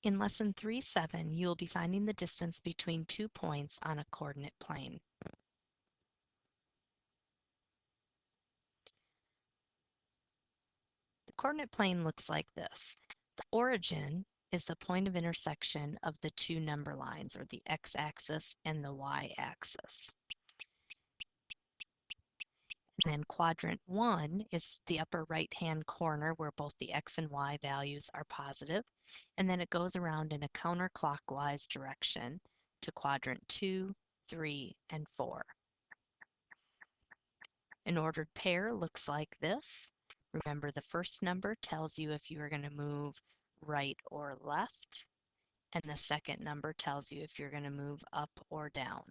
In Lesson 3.7, you will be finding the distance between 2 points on a coordinate plane. The coordinate plane looks like this. The origin is the point of intersection of the two number lines, or the x-axis and the y-axis. And then quadrant 1 is the upper right-hand corner where both the x and y values are positive. And then it goes around in a counterclockwise direction to quadrant 2, 3, and 4. An ordered pair looks like this. Remember, the first number tells you if you are going to move right or left, and the second number tells you if you're going to move up or down.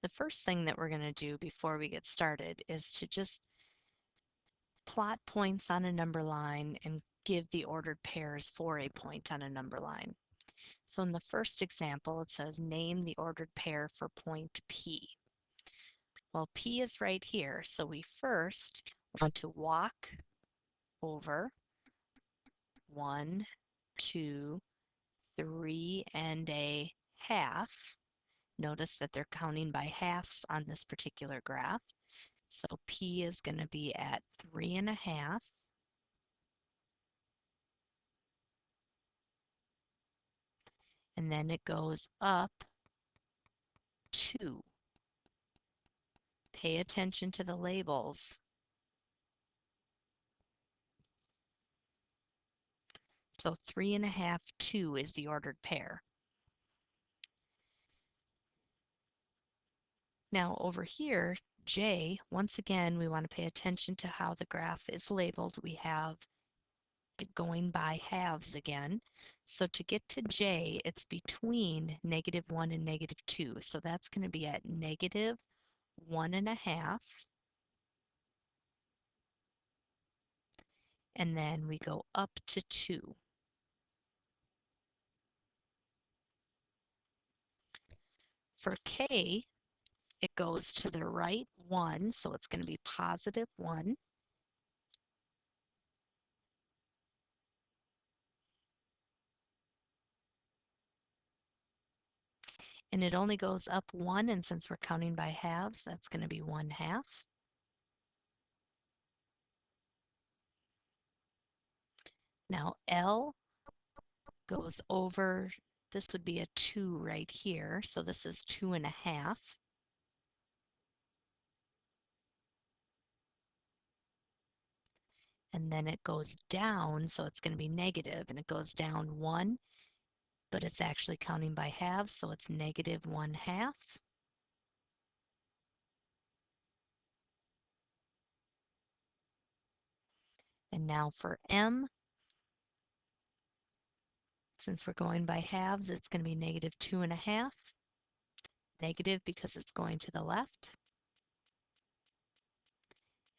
The first thing that we're going to do before we get started is to just plot points on a number line and give the ordered pairs for a point on a number line. So in the first example, it says name the ordered pair for point P. Well, P is right here, so we first want to walk over 1, 2, 3, and a half. Notice that they're counting by halves on this particular graph. So P is going to be at 3.5. And then it goes up 2. Pay attention to the labels. So 3.5, 2 is the ordered pair. Now over here, J, once again, we want to pay attention to how the graph is labeled. We have it going by halves again. So to get to J, it's between -1 and -2. So that's going to be at -1.5. And then we go up to 2. For K, it goes to the right 1, so it's going to be +1. And it only goes up 1, and since we're counting by halves, that's going to be 1/2. Now L goes over, this would be a 2 right here, so this is 2.5. And then it goes down, so it's going to be negative, and it goes down 1, but it's actually counting by halves, so it's -1/2. And now for M, since we're going by halves, it's going to be -2.5. Negative because it's going to the left.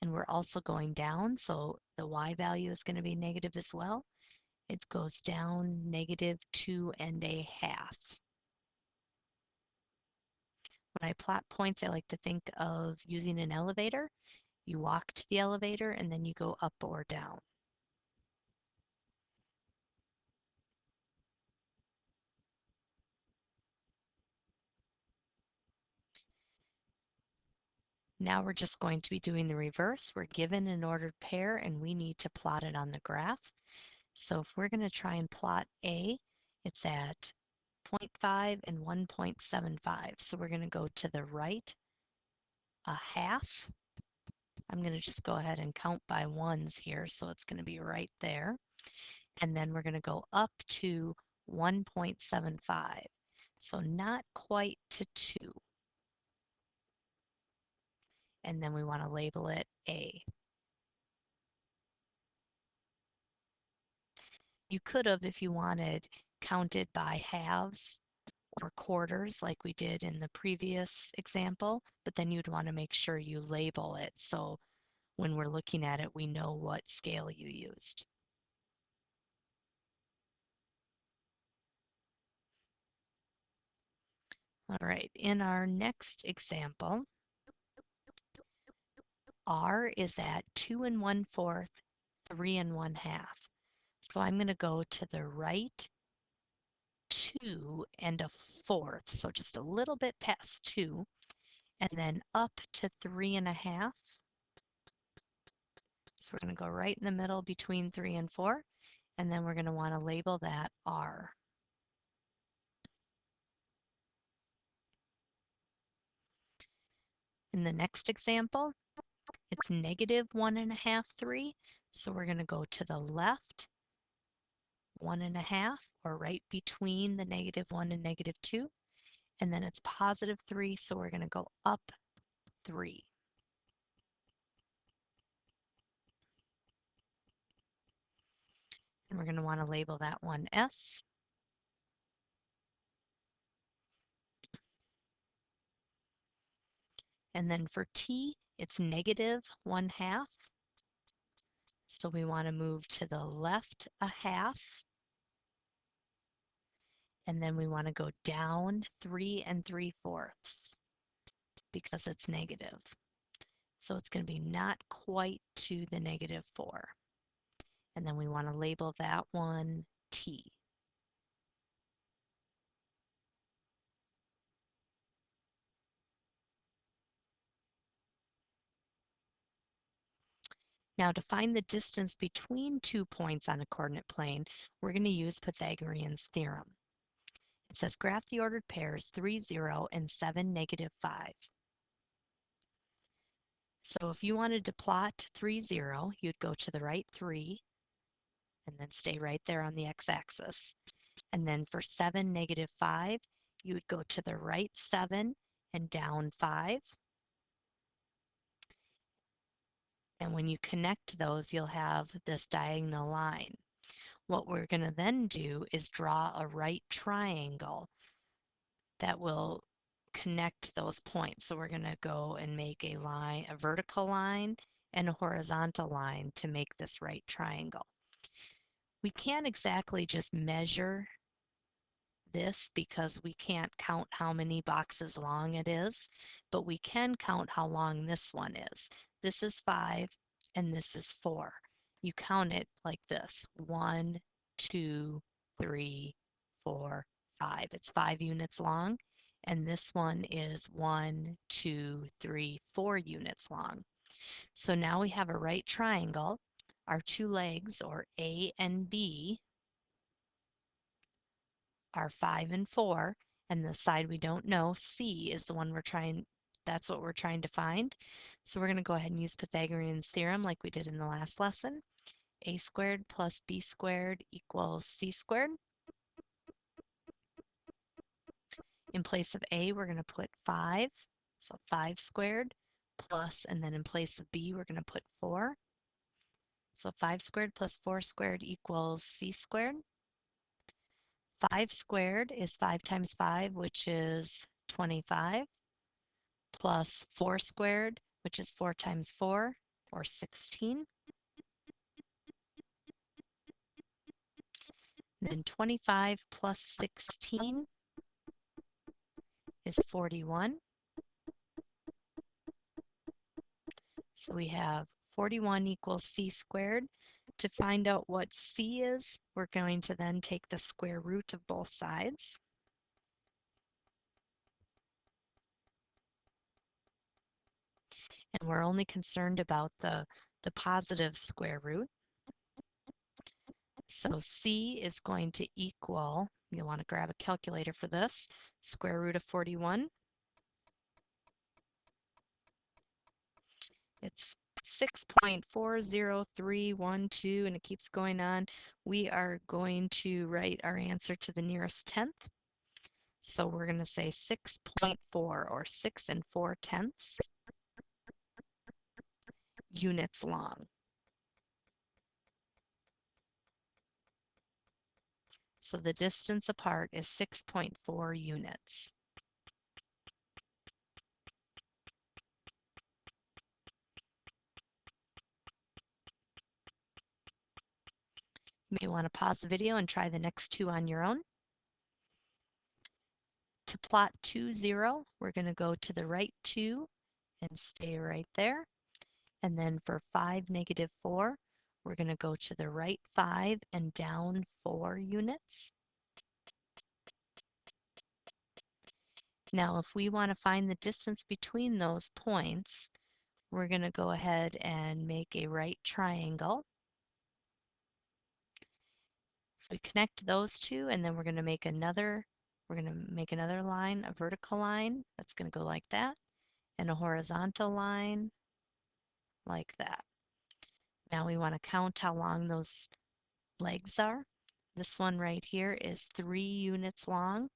And we're also going down, so the y value is going to be negative as well. It goes down -2.5. When I plot points, I like to think of using an elevator. You walk to the elevator and then you go up or down. Now we're just going to be doing the reverse. We're given an ordered pair and we need to plot it on the graph. So if we're going to try and plot A, it's at 0.5 and 1.75. So we're going to go to the right a half. I'm going to just go ahead and count by ones here, so it's going to be right there. And then we're going to go up to 1.75. So not quite to 2. And then we want to label it A. You could have, if you wanted, counted by halves or quarters like we did in the previous example, but then you'd want to make sure you label it so when we're looking at it, we know what scale you used. All right, in our next example, R is at 2 1/4, 3 1/2. So I'm going to go to the right 2 1/4, so just a little bit past 2, and then up to 3 1/2. So we're going to go right in the middle between 3 and 4, and then we're going to want to label that R. In the next example, it's negative 1 1/2, 3. So we're going to go to the left 1 1/2, or right between the -1 and -2. And then it's positive 3, so we're going to go up 3. And we're going to want to label that one S. And then for T, it's negative 1/2. So we want to move to the left a half. And then we want to go down 3 3/4 because it's negative. So it's going to be not quite to the -4. And then we want to label that one T. Now to find the distance between 2 points on a coordinate plane, we're going to use Pythagorean's theorem. It says graph the ordered pairs 3, 0 and 7, -5. So if you wanted to plot 3, 0, you'd go to the right 3 and then stay right there on the x-axis. And then for 7, -5, you would go to the right 7 and down 5. And when you connect those, you'll have this diagonal line. What we're going to then do is draw a right triangle that will connect those points. So we're going to go and make a line, a vertical line and a horizontal line to make this right triangle. We can't exactly just measure this because we can't count how many boxes long it is, but we can count how long this one is. This is 5 and this is 4. You count it like this: 1, 2, 3, 4, 5. It's 5 units long, and this one is 1, 2, 3, 4 units long. So now we have a right triangle. Our two legs, or A and B, are 5 and 4, and the side we don't know, C, is the one that's what we're trying to find. So we're going to go ahead and use Pythagorean's theorem like we did in the last lesson. A squared plus B squared equals C squared. In place of A, we're going to put 5, so 5 squared plus, and then in place of B, we're going to put 4. So 5 squared plus 4 squared equals C squared. 5 squared is 5 times 5, which is 25, plus 4 squared, which is 4 times 4, or 16. Then 25 plus 16 is 41. So we have 41 equals C squared. To find out what C is, we're going to then take the square root of both sides. And we're only concerned about the positive square root. So C is going to equal, you'll want to grab a calculator for this, square root of 41. It's 6.40312, and it keeps going on. We are going to write our answer to the nearest tenth. So we're going to say 6.4, or 6 4/10 units long. So the distance apart is 6.4 units. You may want to pause the video and try the next two on your own. To plot 2, 0, we're going to go to the right 2 and stay right there. And then for 5, -4, we're going to go to the right 5 and down 4 units. Now, if we want to find the distance between those points, we're going to go ahead and make a right triangle. So we connect those two, and then we're going to make another line, a vertical line that's going to go like that, and a horizontal line like that. Now we want to count how long those legs are. This one right here is 3 units long.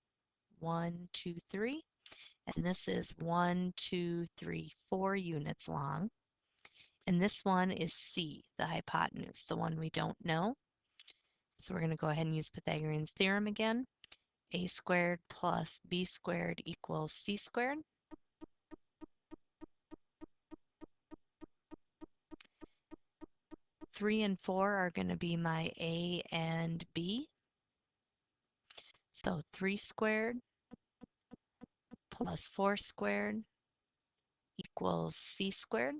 1, 2, 3. And this is 1, 2, 3, 4 units long. And this one is C, the hypotenuse, the one we don't know. So we're going to go ahead and use Pythagorean's theorem again. A squared plus B squared equals C squared. Three and 4 are going to be my A and B. So 3 squared plus 4 squared equals C squared.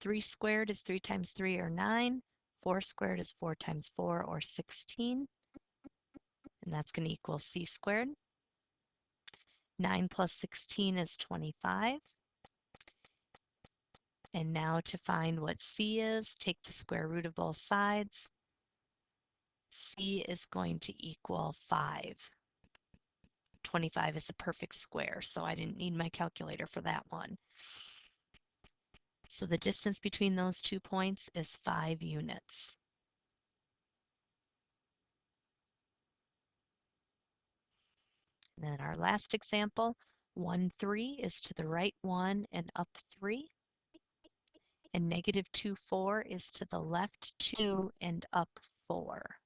3 squared is 3 times 3 or 9. 4 squared is 4 times 4 or 16. And that's going to equal C squared. 9 plus 16 is 25. And now to find what C is, take the square root of both sides. C is going to equal 5. 25 is a perfect square, so I didn't need my calculator for that one. So the distance between those 2 points is 5 units. And then our last example, 1, 3 is to the right 1 and up 3. And -2, 4 is to the left 2 and up 4.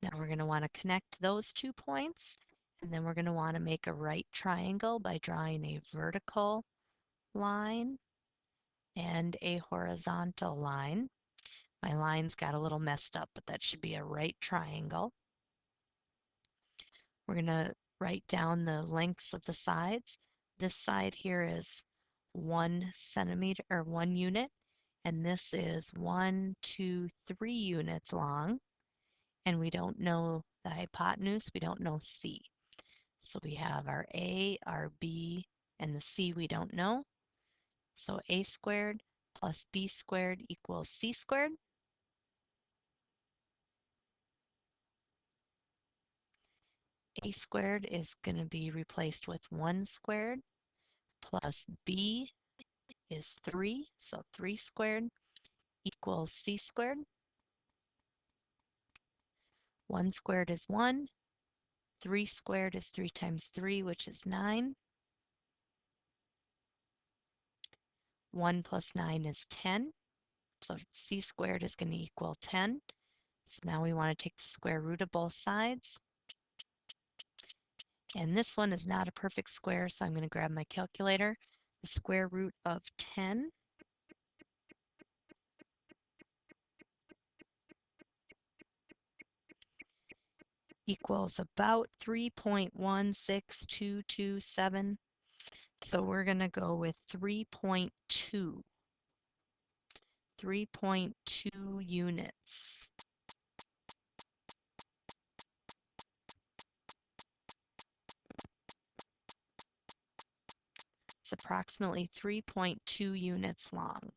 Now we're going to want to connect those 2 points, and then we're going to want to make a right triangle by drawing a vertical line and a horizontal line. My lines got a little messed up, but that should be a right triangle. We're going to write down the lengths of the sides. This side here is 1 centimeter or 1 unit, and this is 1, 2, 3 units long. And we don't know the hypotenuse, we don't know C. So we have our A, our B, and the C we don't know. So A squared plus B squared equals C squared. A squared is going to be replaced with 1 squared plus B is 3, so 3 squared equals C squared. 1 squared is 1. 3 squared is 3 times 3, which is 9. 1 plus 9 is 10. So C squared is going to equal 10. So now we want to take the square root of both sides. And this one is not a perfect square, so I'm going to grab my calculator. The square root of 10 equals about 3.16227. So we're going to go with 3.2. 3.2 units. It's approximately 3.2 units long.